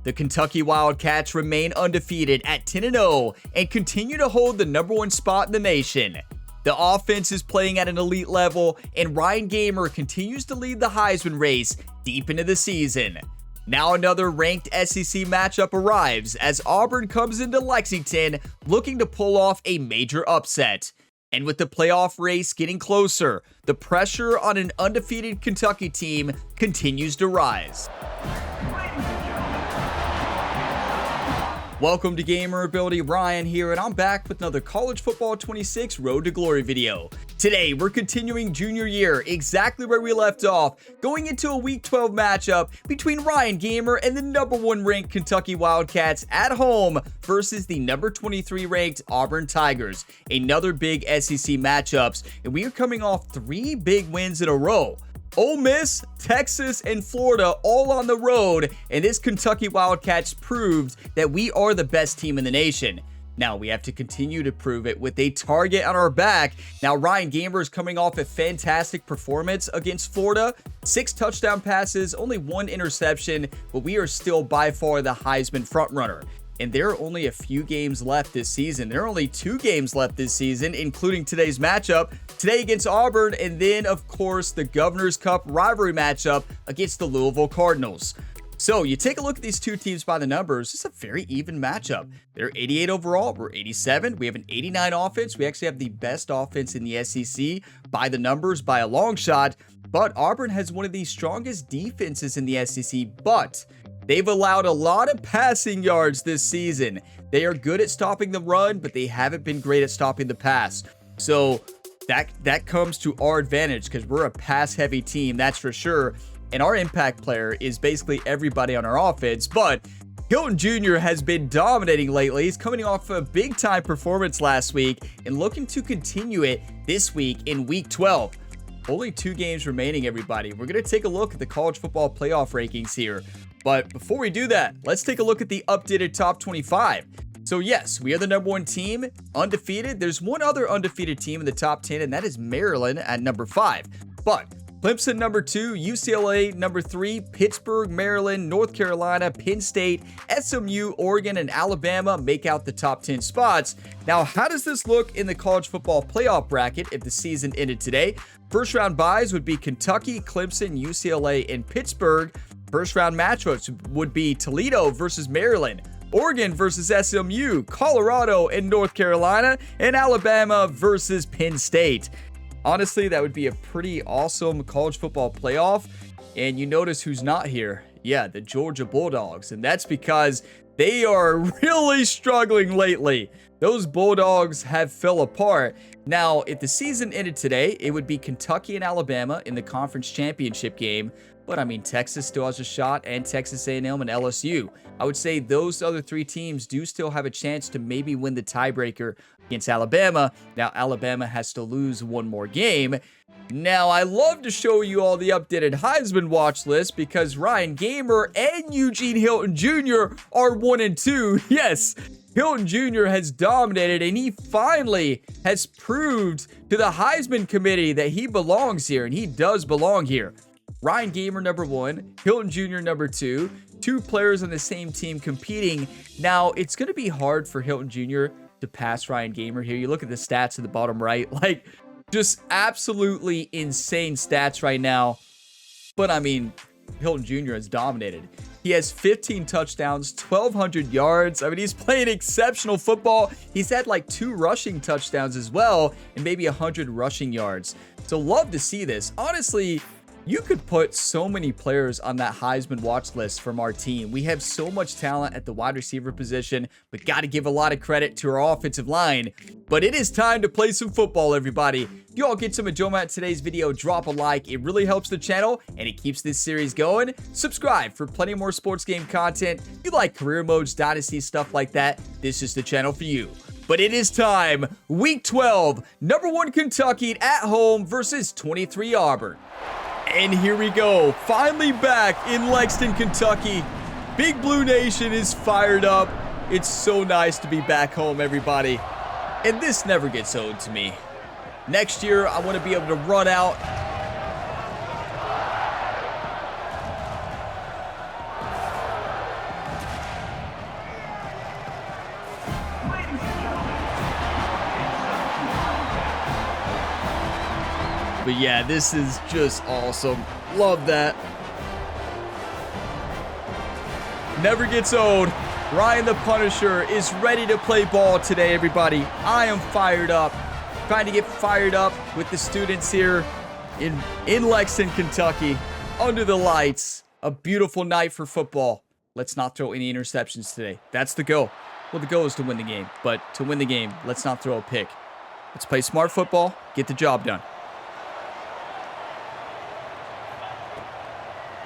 The Kentucky Wildcats remain undefeated at 10-0 and continue to hold the #1 spot in the nation. The offense is playing at an elite level, and Ryan Gamer continues to lead the Heisman race deep into the season. Now another ranked SEC matchup arrives as Auburn comes into Lexington looking to pull off a major upset. And with the playoff race getting closer, the pressure on an undefeated Kentucky team continues to rise. Welcome to Gamer Ability. Ryan here, and I'm back with another College Football 26 Road to Glory video. Today, we're continuing junior year exactly where we left off, going into a Week 12 matchup between Ryan Gamer and the #1 ranked Kentucky Wildcats at home versus the #23 ranked Auburn Tigers. Another big SEC matchups, and we are coming off 3 big wins in a row. Ole Miss, Texas, and Florida all on the road, and this Kentucky Wildcats proved that we are the best team in the nation. Now, we have to continue to prove it with a target on our back. Now, Ryan Gamer is coming off a fantastic performance against Florida. 6 touchdown passes, only 1 interception, but we are still by far the Heisman frontrunner. And there are only a few games left this season. There are only 2 games left this season, including today's matchup. Today against Auburn, and then, of course, the Governor's Cup rivalry matchup against the Louisville Cardinals. So, you take a look at these 2 teams by the numbers. It's a very even matchup. They're 88 overall. We're 87. We have an 89 offense. We actually have the best offense in the SEC by the numbers by a long shot. But Auburn has one of the strongest defenses in the SEC, but they've allowed a lot of passing yards this season. They are good at stopping the run, but they haven't been great at stopping the pass. So that comes to our advantage because we're a pass-heavy team, that's for sure. And our impact player is basically everybody on our offense. But Hilton Jr. has been dominating lately. He's coming off a big-time performance last week and looking to continue it this week in Week 12. Only 2 games remaining, everybody. We're going to take a look at the college football playoff rankings here. But before we do that, let's take a look at the updated top 25. So yes, we are the #1 team, undefeated. There's one other undefeated team in the top 10, and that is Maryland at number 5. But Clemson number 2, UCLA number 3, Pittsburgh, Maryland, North Carolina, Penn State, SMU, Oregon, and Alabama make out the top 10 spots. Now, how does this look in the college football playoff bracket if the season ended today? First round byes would be Kentucky, Clemson, UCLA, and Pittsburgh. First round matchups would be Toledo versus Maryland, Oregon versus SMU, Colorado and North Carolina, and Alabama versus Penn State. Honestly, that would be a pretty awesome college football playoff. And you notice who's not here. Yeah, the Georgia Bulldogs. And that's because they are really struggling lately. Those Bulldogs have fell apart. Now, if the season ended today, it would be Kentucky and Alabama in the conference championship game. But I mean, Texas still has a shot, and Texas A&M and LSU. I would say those other 3 teams do still have a chance to maybe win the tiebreaker against Alabama. Now, Alabama has to lose 1 more game. Now, I love to show you all the updated Heisman watch list because Ryan Gamer and Eugene Hilton Jr. are 1 and 2. Yes, Hilton Jr. has dominated, and he finally has proved to the Heisman committee that he belongs here, and he does belong here. Ryan Gamer number 1, Hilton Jr. number 2, 2 players on the same team competing. Now, it's going to be hard for Hilton Jr. to pass Ryan Gamer here. You look at the stats at the bottom right, like just absolutely insane stats right now. But I mean, Hilton Jr. has dominated. He has 15 touchdowns, 1,200 yards. I mean, he's playing exceptional football. He's had like 2 rushing touchdowns as well, and maybe 100 rushing yards. So love to see this. Honestly, you could put so many players on that Heisman watch list from our team. We have so much talent at the wide receiver position, but got to give a lot of credit to our offensive line. But it is time to play some football, everybody. If you all get some enjoyment at today's video, drop a like. It really helps the channel, and it keeps this series going. Subscribe for plenty more sports game content. If you like career modes, dynasty, stuff like that, this is the channel for you. But it is time. Week 12, #1 Kentucky at home versus 23 Auburn. And here we go, finally back in Lexington, Kentucky. Big Blue Nation is fired up. It's so nice to be back home, everybody. And this never gets owed to me. Next year, I want to be able to run out. But yeah, this is just awesome. Love that. Never gets old. Ryan the Punisher is ready to play ball today, everybody. I am fired up. Trying to get fired up with the students here in Lexington, Kentucky. Under the lights. A beautiful night for football. Let's not throw any interceptions today. That's the goal. Well, the goal is to win the game. But to win the game, let's not throw a pick. Let's play smart football. Get the job done.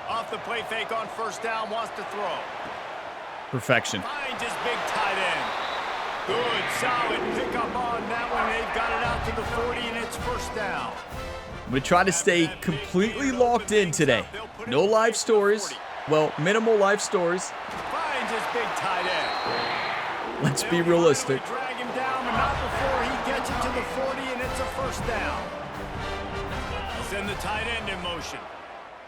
Off the play fake on first down, wants to throw. Perfection. Finds his big tight end. Good, solid pickup on that one. They've got it out to the 40, and it's first down. I'm going to try to stay completely locked in today. No live stories. Well, minimal live stories. Finds his big tight end. Let's be realistic. Drag him down, but not before he gets it to the 40, and it's a first down. Send the tight end in motion.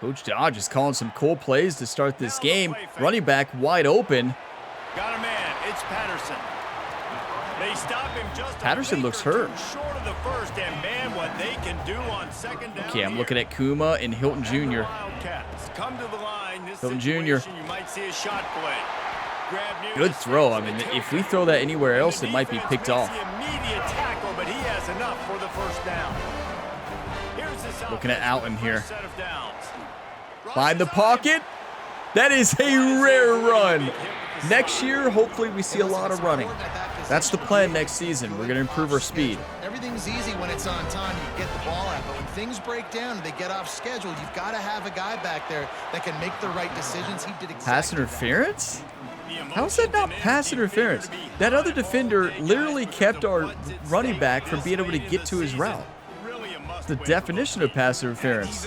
Coach Dodge is calling some cool plays to start this game. Running back wide open. Got a man. It's Patterson. They stop him just Patterson looks hurt. Short of the first, and man, what they can do on second down. Okay, I'm looking at Kuma and Hilton Jr. Wildcats come to the line. This Hilton Jr. You might see a shot play. Good throw. I mean, if we throw that anywhere else, it might be picked off. Immediate tackle, but he has enough for the first down. Looking at Alton here. Find the pocket. That is a rare run. Next year, hopefully we see a lot of running. That's the plan next season. We're going to improve our speed. Everything's easy when it's on time. You get the ball out. But when things break down and they get off schedule, you've got to have a guy back there that can make the right decisions. He did exactly pass interference? How is that not pass interference? That other defender literally kept our running back from being able to get to his route. It's the definition of pass interference.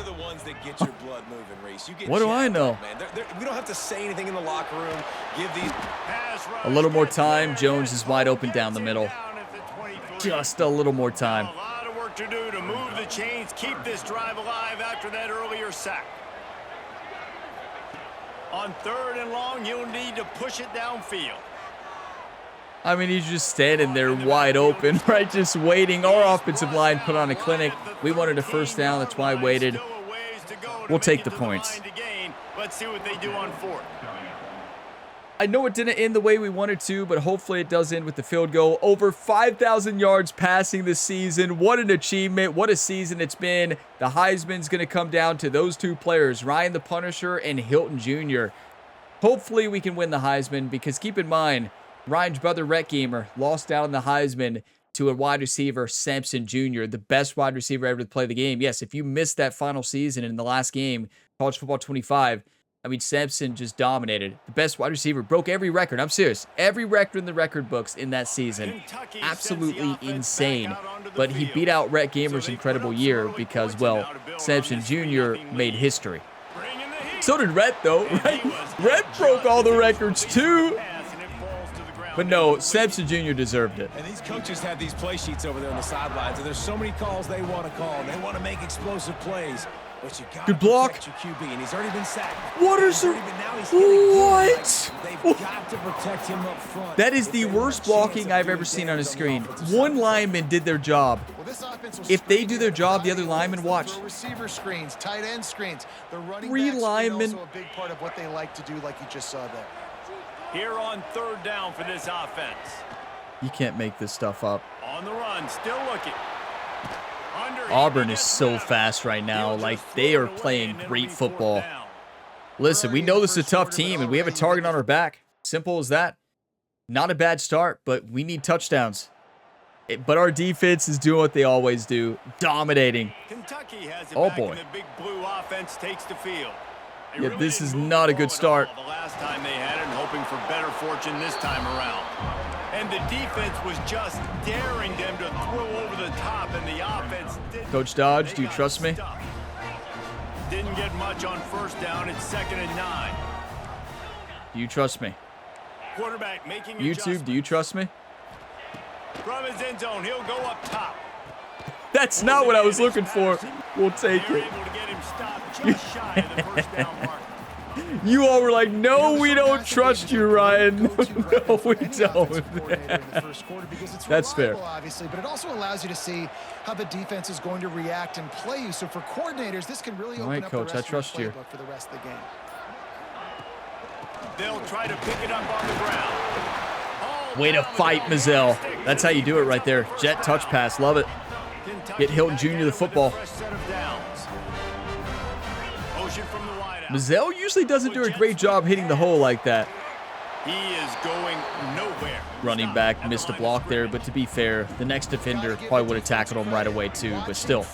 What do I know? We don't have to say anything in the locker room. Give these a little more time. Jones is wide open down the middle. Just a little more time. A lot of work to do to move the chains, keep this drive alive after that earlier sack. On third and long, you'll need to push it downfield. I mean, he's just standing there wide open, right? Just waiting. Our offensive line put on a clinic. We wanted a first down. That's why I waited. We'll take the points. Let's see what they do on fourth. I know it didn't end the way we wanted to, but hopefully it does end with the field goal. Over 5,000 yards passing this season. What an achievement. What a season it's been. The Heisman's going to come down to those two players, Ryan the Punisher and Hilton Jr. Hopefully we can win the Heisman because keep in mind, Ryan's brother, Rhett Gamer, lost out on the Heisman to a wide receiver, Sampson Jr., the best wide receiver ever to play the game. Yes, if you missed that final season in the last game, College Football 25, I mean, Sampson just dominated. The best wide receiver, broke every record. I'm serious. Every record in the record books in that season. Absolutely insane. But he beat out Rhett Gamer's incredible year because, well, Sampson Jr. made history. So did Rhett, though, right? Rhett broke all the records, too. But no, Sampson Jr. deserved it. And these coaches have these play sheets over there on the sidelines, and there's so many calls they want to call, and they want to make explosive plays. But you got good block. Your QB, and he's already been sacked. What is it? What? They've got to protect him up front. That is the worst blocking I've ever seen on a screen. One lineman did their job. If they do their job, the other lineman watch. Receiver screens, tight end screens. The running three backs linemen. also a big part of what they like to do, like you just saw there. Here on third down for this offense. You can't make this stuff up. On the run, still looking. Auburn is so fast right now. Like, they are playing great football. Listen, we know this is a tough team, and we have a target on our back. Simple as that. Not a bad start, but we need touchdowns. But our defense is doing what they always do, dominating. Kentucky has it oh, back, boy. And the big blue offense takes the field. Yeah, this is not a good start. The last time they had it, and hoping for better fortune this time around. And the defense was just daring them to throw over the top, and the offense didn't. Coach Dodge, do you trust me? Didn't get much on first down. It's 2nd and 9. Do you trust me? Quarterback making YouTube, do you trust me? From his end zone, he'll go up top. That's not what I was looking for. We'll take it. Able to get him stopped just shy of the first down mark. You all were like, no, we don't trust you, Ryan. No, we don't. That's fair. Obviously, but it also allows you to see how the defense is going to react and play you. So for coordinators, this can really open up Coach, the rest I trust of your you. playbook for the rest of the game. They'll try to pick it up on the ground. Way to fight, Mizell. That's how you do it right there. Jet touch pass. Love it. Get Hilton Jr. the football. Mizell usually doesn't do a great job hitting the hole like that. He is going nowhere. Running back missed a block there, but to be fair, the next defender probably would have tackled him right away too, but still.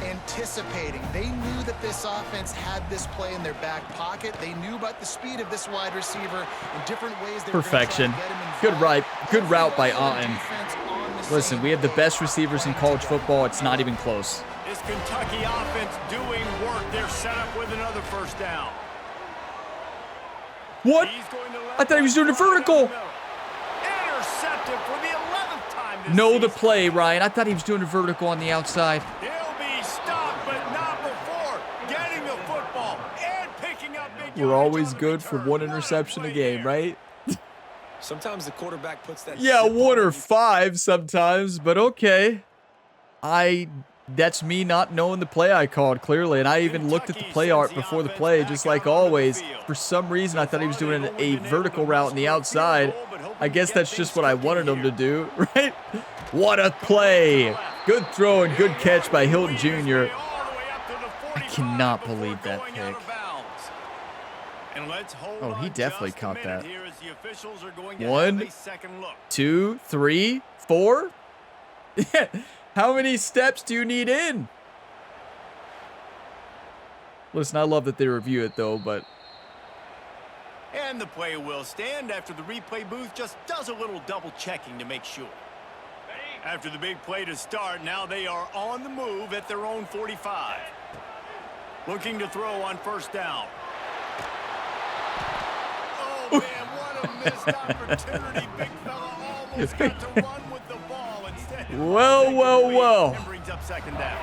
Anticipating. They knew that this offense had this play in their back pocket. They knew about the speed of this wide receiver in different ways. Perfection. Good route by Otten. Listen, we have the best receivers in college football. It's not even close. This Kentucky offense doing work. They're set up with another first down. What? I thought he was doing a vertical. Intercepted for the 11th time this Know the season. play, Ryan. I thought he was doing a vertical on the outside. He'll be stopped, but not before getting the football and picking up big We're yards always on the good for return. one What a interception a play game, there. right? Sometimes the quarterback puts that. Yeah, zip one on or you. 5 sometimes, but okay. That's me not knowing the play I called, clearly, and I even looked at the play art before the play, just like always. For some reason, I thought he was doing a vertical route on the outside. I guess that's just what I wanted him to do, right? What a play. Good throw and good catch by Hilton Jr. I cannot believe that pick. Oh, he definitely caught that. 1, 2, 3, 4. How many steps do you need in? Listen, I love that they review it, though, but... And the play will stand after the replay booth just does a little double checking to make sure. After the big play to start, now they are on the move at their own 45. Looking to throw on first down. Oh, man, what a missed opportunity. Big fella almost got to run with the ball instead. Whoa. And brings up second down.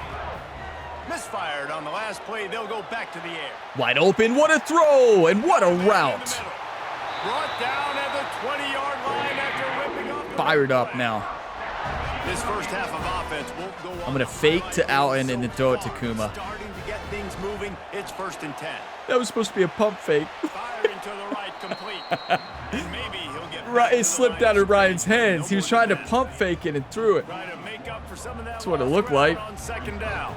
Misfired on the last play. They'll go back to the air. Wide open. What a throw and what a route. Brought down at the 20-yard line after ripping off the Fired up now. This first half of offense won't go on. I'm going to fake to Alton and then throw it to Kuma. Starting to get things moving. It's 1st and 10. That was supposed to be a pump fake. Firing to the right, complete. And maybe he'll get Right, it slipped out of Ryan's hands. He was trying to pump fake it and threw it. Try to make up for some of that. That's what it lost looked ground like. On second down.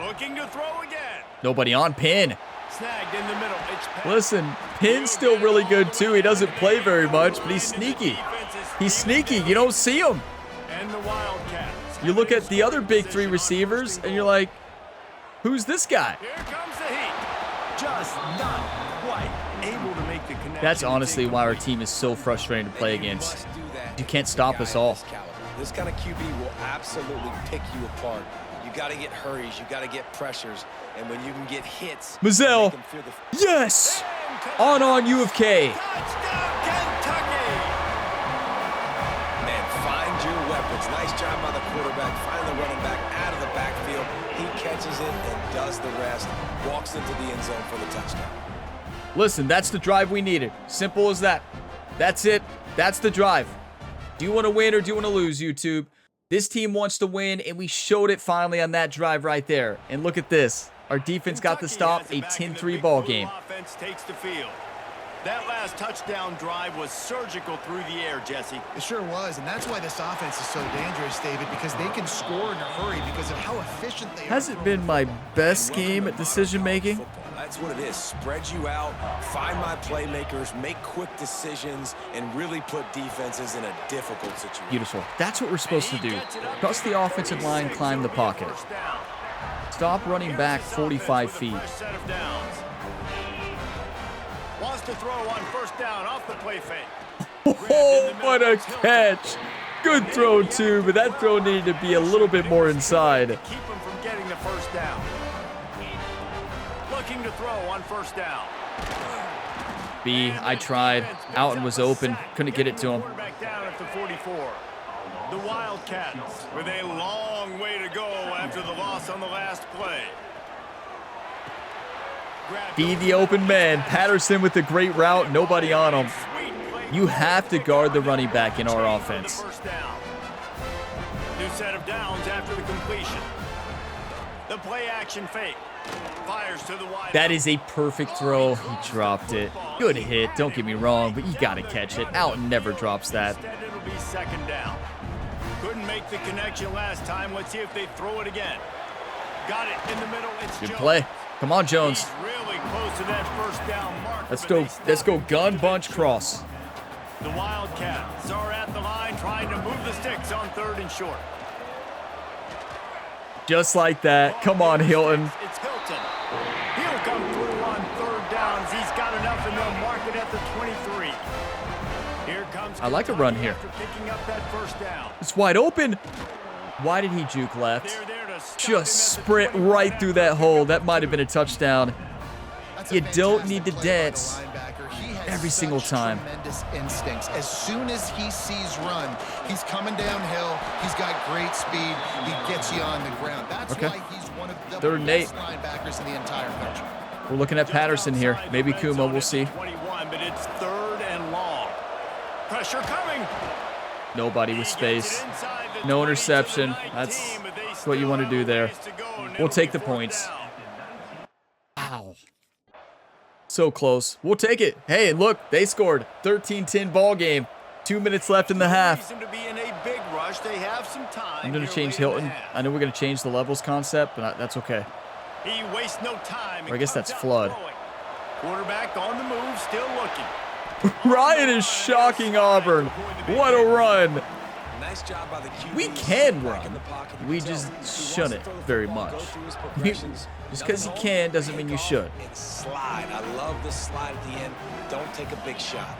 Looking to throw again. Nobody on Pin. Snagged in the middle. It's Listen, Pin's still really good too. He doesn't play very much, but he's sneaky. He's sneaky. You don't see him. And the Wildcats. You look at the other big 3 receivers, and you're like, who's this guy? Here comes the heat. Just not quite able to make the connection. That's honestly why our team is so frustrating to play against. You can't stop us all. This kind of QB will absolutely pick you apart. You got to get hurries, you got to get pressures, and when you can get hits, Mizell. make 'em feel the Yes! On U of K. Touchdown, Kentucky. man, find your weapons. Nice job by the quarterback. Find the running back out of the backfield. He catches it and does the rest. Walks into the end zone for the touchdown. Listen, that's the drive we needed. Simple as that. That's it. That's the drive. Do you want to win or do you want to lose, YouTube? This team wants to win, and we showed it finally on that drive right there. And look at this. Our defense got the stop, a 10-3 ball game. Offense takes the field. That last touchdown drive was surgical through the air, Jesse. It sure was, and that's why this offense is so dangerous, David, because they can score in a hurry because of how efficient they are. Hasn't been my best game at decision making. That's what it is. Spread you out, find my playmakers, make quick decisions, and really put defenses in a difficult situation. Beautiful. That's what we're supposed to do. Trust the offensive line, climb the pocket. Stop running back 45 feet. Set of downs. Wants to throw on first down off the play fake. Oh, what a catch. Good throw, too, but that throw needed to be a little bit more inside. Keep him from getting the first down. Looking to throw on first down. B, I tried. Alton was open. Couldn't get it to him. Quarterback down at the 44. The Wildcats with a long way to go after the loss on the last play. Be the open man. Patterson with a great route. Nobody on him. You have to guard the running back in our offense. New set of downs after the completion. The play action fake. Fires to the wide. That is a perfect throw. He dropped it. Good hit. Don't get me wrong, but you got to catch it. Allen never drops that. Instead, it'll be second down. Couldn't make the connection last time. Let's see if they throw it again. Got it in the middle. It's Good Jones. play. Come on, Jones. He's really close to that first down marker, Let's but go. they stop Let's go. it. Gun bunch cross. The Wildcats are at the line trying to move the sticks on 3rd and short. Just like that. Come on, Hilton. It's Hilton. He'll come through on 3rd downs. He's got enough and they'll mark it at the 23. Here comes I like a run here. after picking up that first down. It's wide open. Why did he juke left? They're there to stop him Just at the sprint 25. right through that hole. That might have been a touchdown. That's a You don't fantastic need to play by the dance linebacker. He has every such single time. Tremendous instincts. As soon as he sees run, he's coming downhill. He's got great speed. He gets you on the ground. That's Okay. why he's one of the 3rd and best 8. linebackers in the entire country. We're looking at Patterson here. Maybe Kuma. We'll see. 21, but it's 3rd and long. Pressure coming. Nobody with He gets space. it inside the No 20 to the interception. 19, That's but they what you still want to have do a there. ways to go, and We'll it'll take be the 4th points. down. Wow. So close. We'll take it. Hey, look, they scored. 13-10 ball game. 2 minutes left in the half. Reason to be in a big rush. They have some time. I'm going to here change late in the Hilton. half. I know we're going to change the levels concept, but that's okay. He wastes no time. Or I guess and that's comes out flood. throwing. Quarterback on the move, still looking. Ryan is shocking Auburn. What a run. Nice job by the QB. We can Back in run. the pocket. You We can just tell he wants shouldn't to throw the very football, much. go through his We- progressions. Just because you can doesn't mean you should. And slide. I love the slide at the end. Don't take a big shot.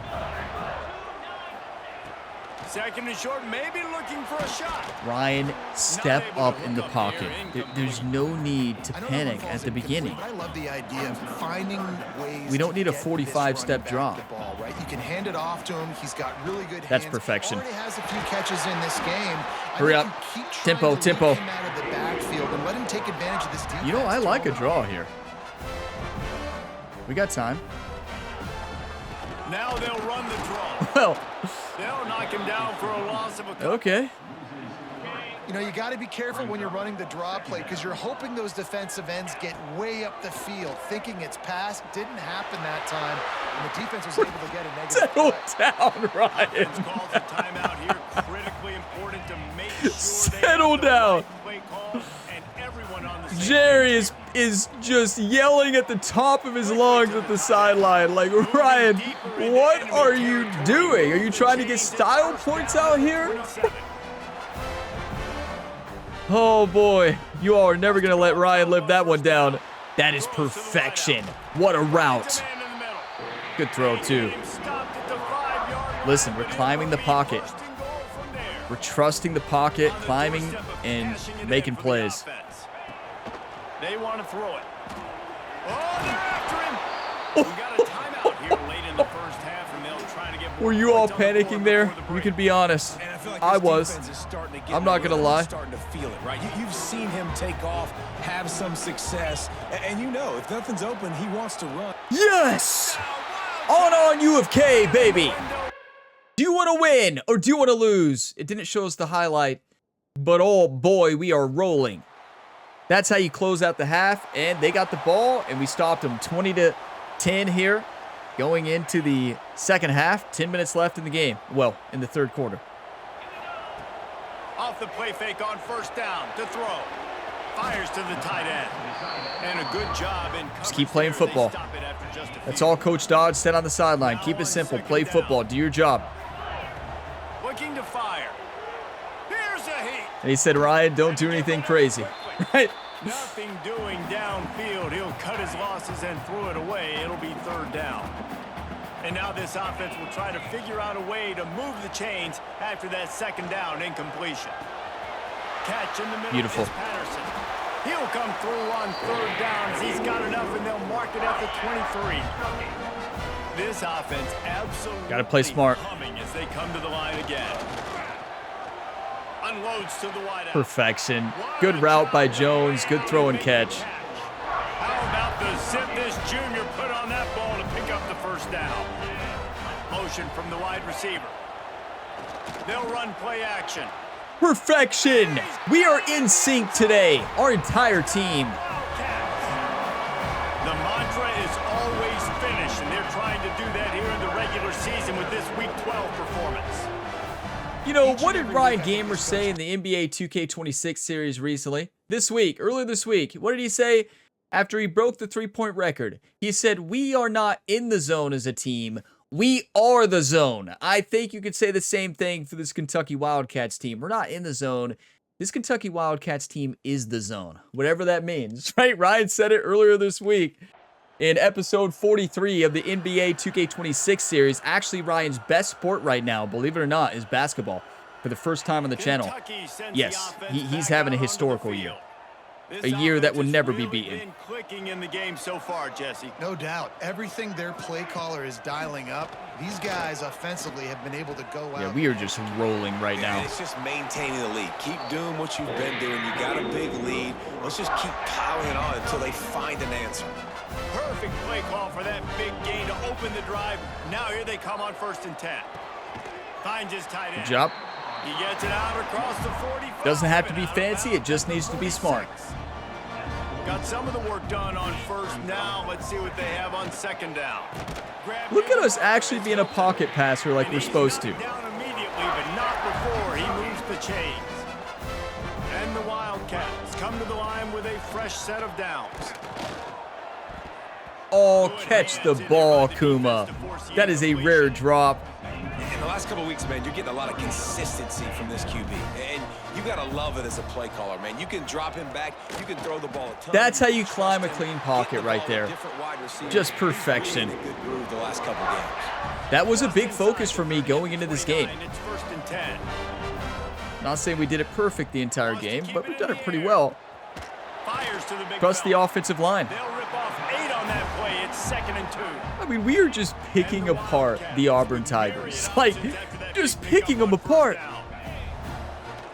2nd and short, maybe looking for a shot. Ryan, step up in the pocket. There's no need to I don't know if it panic falls at the incomplete, beginning. but I love the idea of finding ways. We don't to need a get this 45-step running drop. back the ball, right? You can hand it off to him. He's got really good That's hands. perfection. Already has a few catches in this game. Hurry up. Keep trying Tempo, to tempo. lead him out of the backfield and let him take advantage of this defense. You know, I like a Throw draw here. We got time. Now they'll run the draw. Well, They'll knock him down for a loss of a couple. okay. You know, you got to be careful when you're running the draw play because you're hoping those defensive ends get way up the field, thinking it's pass. Didn't happen that time, and the defense was able to get a negative. Settle play. down, Ryan. Offense calls a timeout here. Critically important to make sure Settle they have down. the right play call and everyone on the same Jerry page. is just yelling at the top of his lungs at the sideline. Like, Ryan, what are you doing? Are you trying to get style points out here? 27. Oh boy, you all are never going to let Ryan live that one down. That is perfection. What a route. Man in the middle. Good throw, too. Stopped at the 5-yard line, Listen, we're but it climbing will the be pocket. 1st and goal from there. We're trusting the pocket, On the climbing, doorstep of and cashing it in making for the plays. offense. They want to throw it. Oh, they're after him. We got a timeout here late in the first half, and they'll try to get more Were you all points on the board panicking there? before the We break. can be honest. And I feel like I his was. defense is starting to get I'm not in a gonna rhythm. lie. He's starting to feel it, right? You've seen him take off, have some success, and you know if nothing's open, he wants to run. Yes! On U of K, baby! Do you want to win or do you want to lose? It didn't show us the highlight, but oh boy, we are rolling. That's how you close out the half, and they got the ball, and we stopped them 20-10 here, going into the second half. 10 minutes left in the game. Well, in the third quarter. Off the play fake on 1st down to throw. Fires to the tight end. And a good job in Just keep coverage playing there. They football. stop it after just a That's few. all Coach Dodge said on the sideline. Keep it simple. Play football. Do your job. Looking to fire. Here's a heat. And he said, Ryan, don't do anything crazy. Right? Nothing doing downfield. He'll cut his losses and throw it away. It'll be 3rd down. And now this offense will try to figure out a way to move the chains after that 2nd down incompletion. Catch in the middle Beautiful. is Patterson. He'll come through on 3rd downs. He's got enough, and they'll mark it at the 23. This offense absolutely Gotta play smart. humming as they come to the line again. Unloads to the wideout. Perfection. Good route by Jones. Good throw and catch. How about the sent this junior put on that ball to pick up the first down. Motion from the wide receiver. They'll run play action. Perfection. We are in sync today, our entire team. The mantra is always finish, and they're trying to do that here in the regular season with this Week 12 performance. You know, what did Ryan Gamer say in the NBA 2K26 series recently? Earlier this week, what did he say after he broke the three-point record? He said, "We are not in the zone as a team. We are the zone." I think you could say the same thing for this Kentucky Wildcats team. We're not in the zone. This Kentucky Wildcats team is the zone, whatever that means, right? Ryan said it earlier this week in episode 43 of the NBA 2K26 series. Actually, Ryan's best sport right now, believe it or not, is basketball for the first time on the channel. Yes, he's having a historical year. A year that will never be beaten. Clicking in the game so far, Jesse. No doubt. Everything their play caller is dialing up, these guys offensively have been able to go out. Yeah, we are just rolling right now. It's just maintaining the lead. Keep doing what you've been doing. You got a big lead. Let's just keep piling on until they find an answer. Perfect play call for that big gain to open the drive. Now here they come on 1st and 10. Finds his tight end. Good job. He gets it out across the 45. Doesn't have to be fancy, it just needs to be smart. Got some of the work done on 1st. Now let's see what they have on 2nd down. Look at us actually being a pocket passer like we're supposed to. Down immediately, but not before he moves the chains. And the Wildcats come to the line with a fresh set of downs. Oh, catch the ball, Kuma. That is a rare drop. In the last couple of weeks, man, you're getting a lot of consistency from this QB. And you got to love it as a play caller, man. You can drop him back. You can throw the ball a ton. That's how you climb a clean pocket right there. Just perfection. That was a big focus for me going into this game. It's 1st and 10. Not saying we did it perfect the entire game, but we've done it pretty well. Fires to the big Trust the offensive line. They'll rip off 8 on that play. It's 2nd and 2. I mean, we are just picking apart the Auburn Tigers. Like, just picking them apart.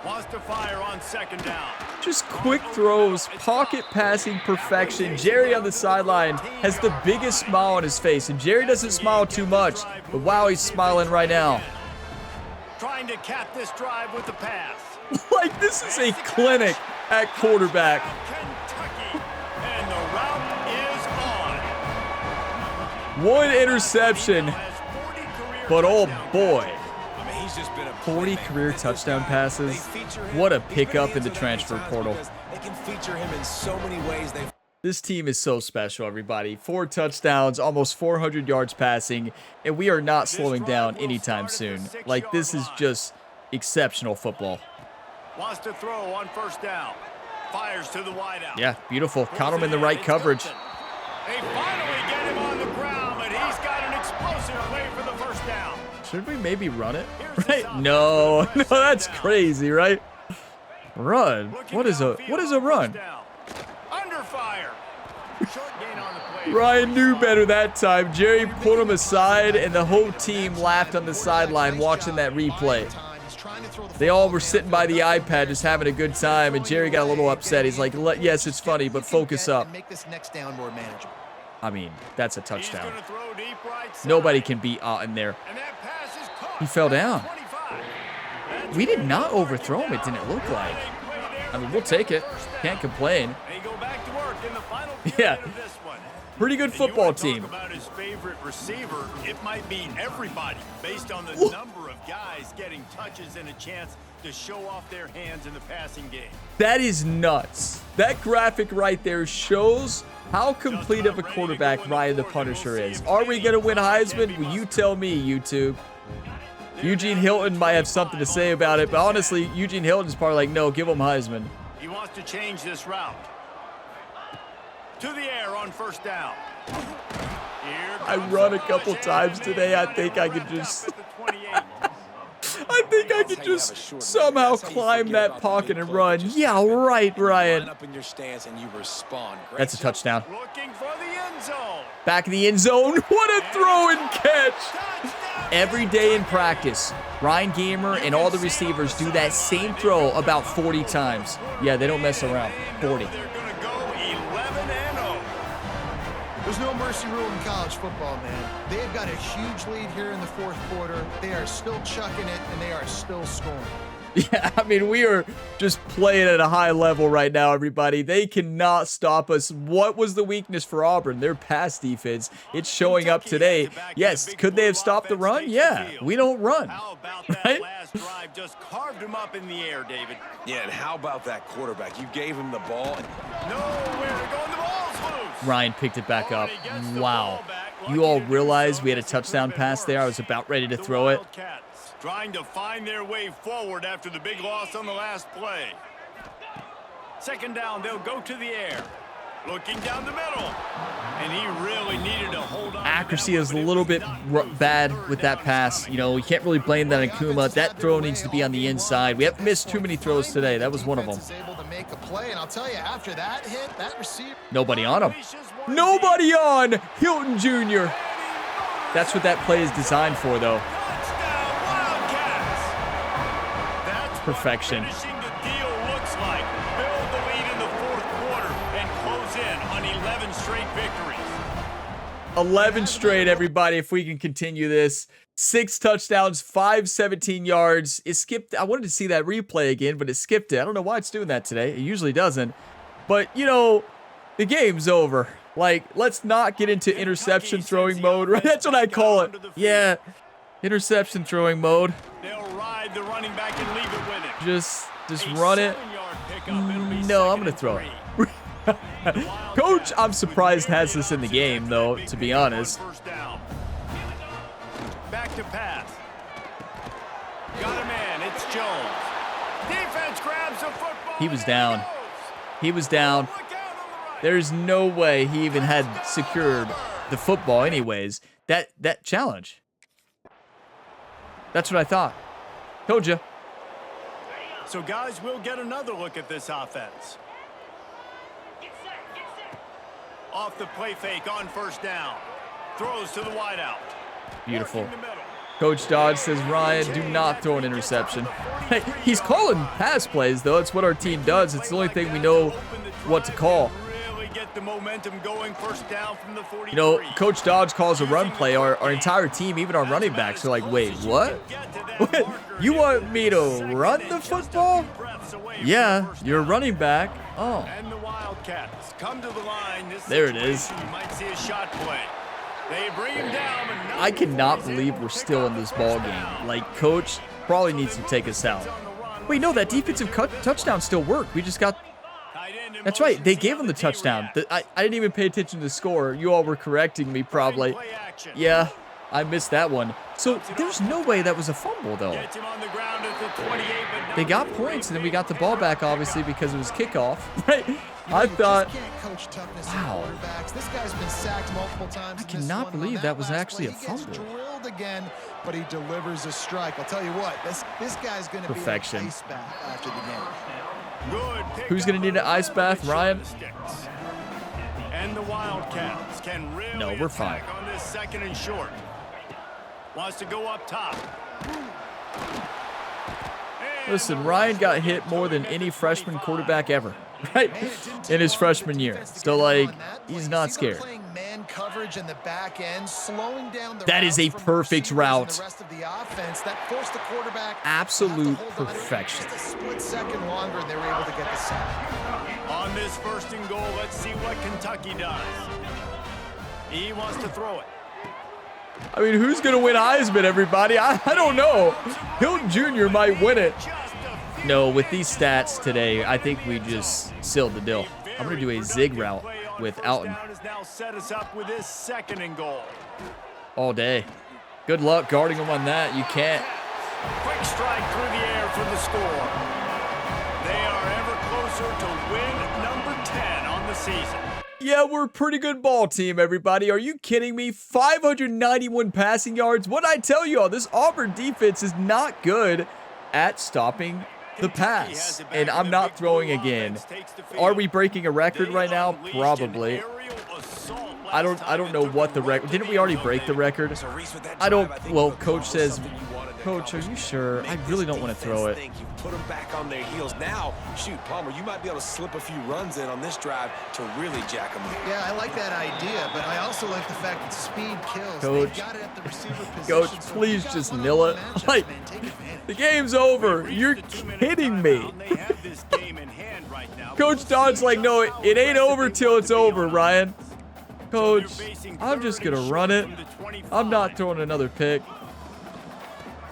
Wants to fire on 2nd down. Just quick throws, pocket passing perfection. Jerry on the sideline has the biggest smile on his face. And Jerry doesn't smile too much, but wow, he's smiling right now. Trying to cap this drive with the pass. Like, this is a clinic at quarterback. Kentucky, and the route is on. One interception, but oh boy. 40 career touchdown passes. What a pickup in the transfer portal. They can feature him in so many ways. This team is so special, everybody. 4 touchdowns, almost 400 yards passing, and we are not slowing down anytime soon. Like, this is just exceptional football. Wants to throw on 1st down. Fires to the wideout. Yeah, beautiful. Caught him in the right coverage. They finally get him on the ground, but he's got an explosive play for the 1st down. Should we maybe run it? Right? No, that's crazy, right? Run. What is a run? Under fire. Short gain on the play. Ryan knew better that time. Jerry pulled him aside, and the whole team laughed on the sideline watching that replay. They all were sitting by the iPad just having a good time, and Jerry got a little upset. He's like, yes, it's funny, but focus up. Make this next down more manageable. I mean, that's a touchdown. Nobody can beat Otten there. He fell down. We did not overthrow him, it didn't look like. I mean, we'll take it. Can't complain. Yeah. Pretty good football team. About his favorite receiver, it might be everybody based on the number of guys getting touches and a chance to show off their hands in the passing game. That is nuts. That graphic right there shows how complete of a quarterback Ryan the Punisher is. Are we going to win Heisman? Well, you tell me, YouTube. Eugene Hilton might have something to say about it, but honestly, Eugene Hilton's probably like, no, give him Heisman. He wants to change this route. To the air on 1st down. I run a couple times today. I think I could just somehow climb that pocket and run. Yeah, right, Ryan. That's a touchdown. Looking for the end zone. Back in the end zone. What a throw and catch. Every day in practice, Ryan Gamer and all the receivers do that same throw about 40 times. Yeah, they don't mess around. 40. There's no mercy rule in college football, man. They've got a huge lead here in the fourth quarter. They are still chucking it, and they are still scoring. Yeah, I mean, we are just playing at a high level right now, everybody. They cannot stop us. What was the weakness for Auburn? Their pass defense. It's showing up today. Yes, could they have stopped the run? Yeah, we don't run. How about that right? last drive? Just carved him up in the air, David. Yeah, and how about that quarterback? You gave him the ball. Nowhere to go, and the ball's loose. Ryan picked it back up. Wow. You all realize we had a touchdown pass there? I was about ready to throw it. Trying to find their way forward after the big loss on the last play. Second down, they'll go to the air. Looking down the middle. And he really needed to hold on. Accuracy is a little bit bad with that pass. You know, we can't really blame that on Kuma. That throw needs to be on the inside. We haven't missed too many throws today. That was one of them. Make a play, and I'll tell you, after that hit, that receiver. Nobody on him. Nobody on Hilton Jr. That's what that play is designed for, though. Perfection. Finishing the deal looks like. Build the lead in the fourth quarter and close in on 11 straight victories. 11 straight, everybody, if we can continue this. 6 touchdowns, 517 yards. It skipped. I wanted to see that replay again, but it skipped it. I don't know why it's doing that today. It usually doesn't. But, you know, the game's over. Like, let's not get into interception throwing mode, right? That's what I call it. Yeah, interception throwing mode. They'll ride the running back and leave it with him. Just run it. No, I'm going to throw it. Coach, I'm surprised has this in the game, though, to be honest. Back to pass. Got a man. It's Jones. Defense grabs the football. He was down. He was down. There's no way he even had secured the football anyways. That challenge. That's what I thought. Told you. So, guys, we'll get another look at this offense. Off the play fake on first down. Throws to the wideout. Beautiful. Coach Dodge says, Ryan, do not throw an interception. He's calling pass plays, though. It's what our team does. It's the only thing we know what to call. The momentum going first down from the 43. You know, Coach Dodge calls a run play. Our entire team, even our running backs, are like, wait, what? You want me to run the football? Yeah, you're a running back. Oh. And the Wildcats come to the line. There it is. You might see a shot play. They bring him down. I cannot believe we're still in this ball game. Like, Coach probably needs to take us out. Wait, no, that defensive touchdown still worked. We just got... That's right. They gave him the touchdown. I didn't even pay attention to the score. You all were correcting me probably. Yeah, I missed that one. So there's no way that was a fumble, though. They got points, and then we got the ball back, obviously, because it was kickoff. Right? I thought, wow. This guy's been sacked multiple times. I cannot believe that was actually a fumble. Drilled again, but he delivers a strike. I'll tell you what, this guy's going to be an ice bath after the game. Who's going to need an ice bath, Ryan? And the Wildcats can really no, we're fine. On this second and short. Wants to go up top. Listen, Ryan got hit more than any freshman quarterback ever, right? In his freshman year. So, like, he's not scared. Coverage in the back end, slowing down the that is a perfect route. The rest of the offense that forced the quarterback absolute perfection. Just a split second longer, and they were able to get the sack. On this first and goal, let's see what Kentucky does. He wants to throw it. I mean, who's going to win Heisman, everybody? I don't know. Hilton Jr. might win it. No, with these stats today, I think we just sealed the deal. I'm going to do a zig route with Alton. Set us up with this second and goal. All day. Good luck guarding him on that. You can't. Quick strike through the air for the score. They are ever closer to win number 10 on the season. Yeah, we're a pretty good ball team, everybody. Are you kidding me? 591 passing yards. What'd I tell you all? This Auburn defense is not good at stopping the pass. And I'm not throwing again. Are we breaking a record right now? Probably. I don't know what the record. Didn't we already break the record? Well, Coach says Coach, are you sure? I really don't want to throw it. You put them back on their heels. Now, shoot, Palmer, you might be able to slip a few runs in on this drive to really jack them up. Yeah, I like that idea, but I also like the fact that speed kills. Coach, got it at the receiver position, Coach, so please got just one nil on it. one matchups, Like, man. Take advantage. the game's over. You're kidding me. They have this game in hand right now. Coach Dodd's like, no, it ain't over till it's over, Ryan. Coach, I'm just going to run it. I'm not throwing another pick.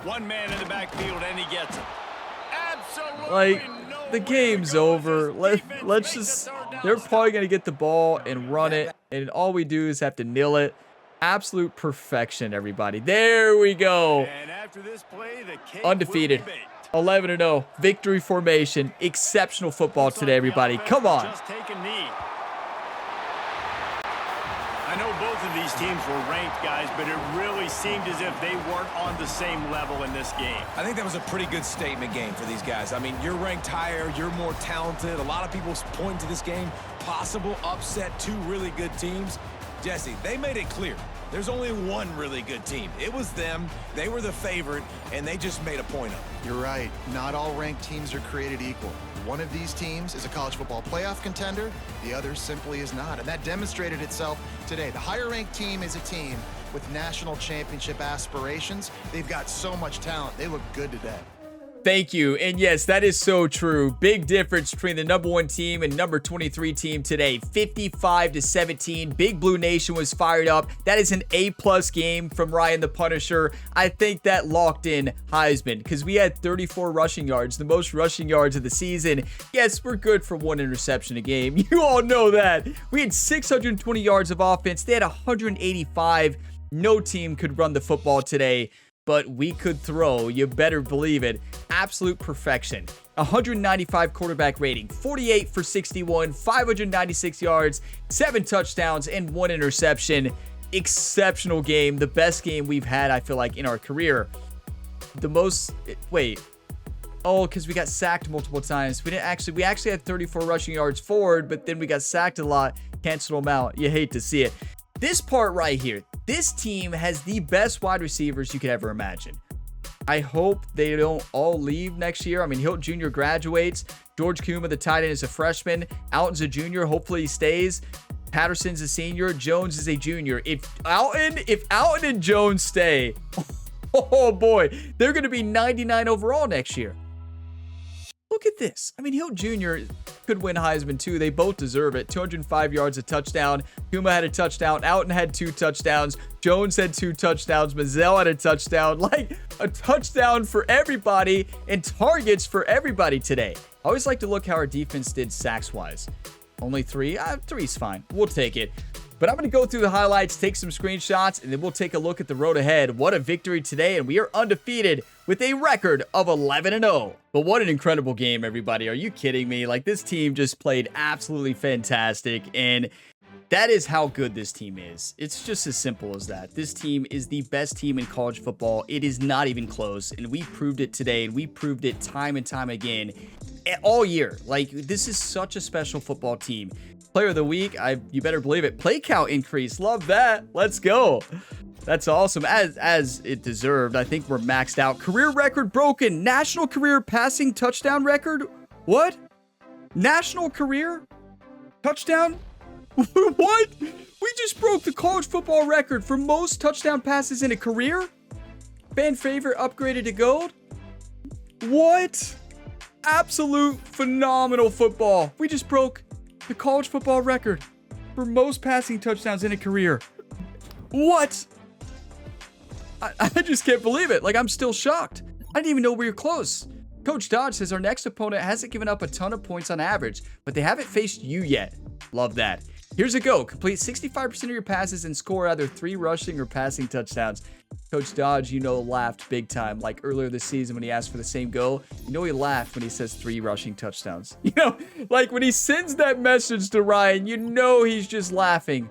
One man in the backfield, and he gets it. Absolutely. Like, the game's over. Let's just, they're probably going to get the ball and run it, and all we do is have to nil it. Absolute perfection, everybody. There we go. And after this play, the cake Undefeated. will be baked. 11-0. Victory formation. Exceptional football today, everybody. Come on. Just take a knee. I know both of these teams were ranked, guys, but it really seemed as if they weren't on the same level in this game. I think that was a pretty good statement game for these guys. I mean, you're ranked higher, you're more talented. A lot of people point to this game, possible upset, two really good teams. Jesse, they made it clear. There's only one really good team. It was them. They were the favorite, and they just made a point of it. You're right. Not all ranked teams are created equal. One of these teams is a college football playoff contender. The other simply is not. And that demonstrated itself today. The higher ranked team is a team with national championship aspirations. They've got so much talent. They look good today. Thank you. And yes, that is so true. Big difference between the #1 team and number 23 team today. 55-17. Big Blue Nation was fired up. That is an A+ game from Ryan the Punisher. I think that locked in Heisman because we had 34 rushing yards, the most rushing yards of the season. Yes, we're good for one interception a game. You all know that. We had 620 yards of offense. They had 185. No team could run the football today, but we could throw. You better believe it. Absolute perfection. 195 quarterback rating, 48 for 61, 596 yards, 7 touchdowns, and 1 interception. Exceptional game. The best game we've had, I feel like, in our career. The most, wait. Oh, because we got sacked multiple times. We actually had 34 rushing yards forward, but then we got sacked a lot. Canceled them out. You hate to see it. This part right here. This team has the best wide receivers you could ever imagine. I hope they don't all leave next year. I mean, Hilt Jr. graduates. George Kuma, the tight end, is a freshman. Alton's a junior. Hopefully he stays. Patterson's a senior. Jones is a junior. If Alton and Jones stay, oh boy, they're going to be 99 overall next year. Look at this. I mean, Hilt Jr. could win Heisman too. They both deserve it. 205 yards, a touchdown. Kuma had a touchdown. Alton had 2 touchdowns. Jones had 2 touchdowns. Mazzell had a touchdown. Like, a touchdown for everybody and targets for everybody today. I always like to look how our defense did sacks-wise. Only 3? 3's fine. We'll take it. But I'm going to go through the highlights, take some screenshots, and then we'll take a look at the road ahead. What a victory today, and we are undefeated with a record of 11-0. But what an incredible game, everybody. Are you kidding me? Like, this team just played absolutely fantastic, and that is how good this team is. It's just as simple as that. This team is the best team in college football. It is not even close, and we proved it today, and we proved it time and time again all year. Like, this is such a special football team. Player of the week, you better believe it. Play count increase. Love that. Let's go. That's awesome. As it deserved. I think we're maxed out. Career record broken. National career passing touchdown record. What? National career touchdown? What? We just broke the college football record for most touchdown passes in a career? Fan favorite upgraded to gold? What? Absolute phenomenal football. We just broke the college football record for most passing touchdowns in a career. What? I just can't believe it. Like, I'm still shocked. I didn't even know we were close. Coach Dodge says our next opponent hasn't given up a ton of points on average, but they haven't faced you yet. Love that. Here's a go. Complete 65% of your passes and score either 3 rushing or passing touchdowns. Coach Dodge, you know, laughed big time. Like earlier this season when he asked for the same goal, you know he laughed when he says 3 rushing touchdowns. You know, like when he sends that message to Ryan, you know he's just laughing.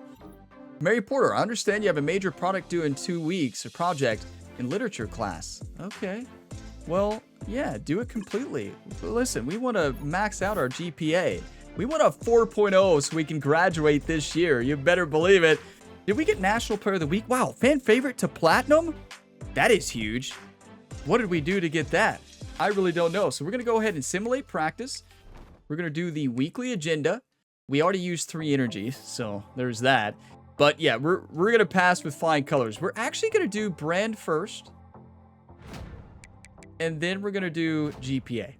Mary Porter, I understand you have a major product due in 2 weeks, a project in literature class. Okay. Well, yeah, do it completely. Listen, we want to max out our GPA. We want a 4.0 so we can graduate this year. You better believe it. Did we get National Player of the Week? Wow, fan favorite to platinum? That is huge. What did we do to get that? I really don't know. So we're going to go ahead and simulate practice. We're going to do the weekly agenda. We already used 3 energy, so there's that. But yeah, we're going to pass with flying colors. We're actually going to do brand first. And then we're going to do GPA.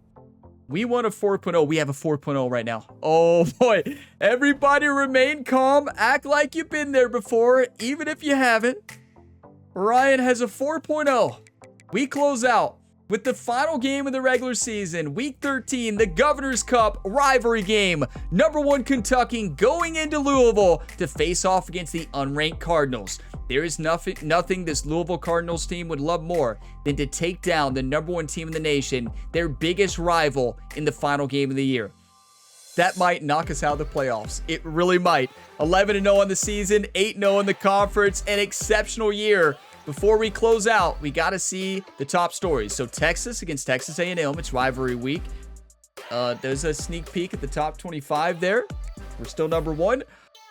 We want a 4.0. We have a 4.0 right now. Oh boy. Everybody remain calm. Act like you've been there before, even if you haven't. Ryan has a 4.0. We close out with the final game of the regular season, Week 13, the Governor's Cup rivalry game. #1 Kentucky going into Louisville to face off against the unranked Cardinals. There is nothing this Louisville Cardinals team would love more than to take down the #1 team in the nation, their biggest rival, in the final game of the year. That might knock us out of the playoffs. It really might. 11-0 on the season, 8-0 in the conference, an exceptional year. Before we close out, we got to see the top stories. So Texas against Texas A&M, it's rivalry week. There's a sneak peek at the top 25 there. We're still #1.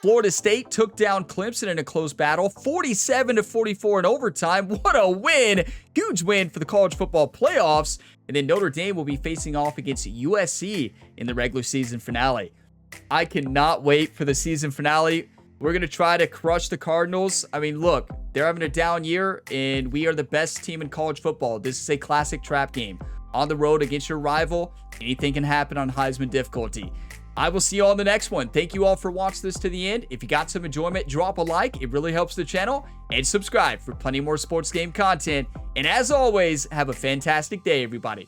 Florida State took down Clemson in a close battle, 47-44 in overtime. What a win. Huge win for the college football playoffs. And then Notre Dame will be facing off against USC in the regular season finale. I cannot wait for the season finale. We're going to try to crush the Cardinals. I mean, look, they're having a down year, and we are the best team in college football. This is a classic trap game. On the road against your rival, anything can happen on Heisman difficulty. I will see you all in the next one. Thank you all for watching this to the end. If you got some enjoyment, drop a like. It really helps the channel. And subscribe for plenty more sports game content. And as always, have a fantastic day, everybody.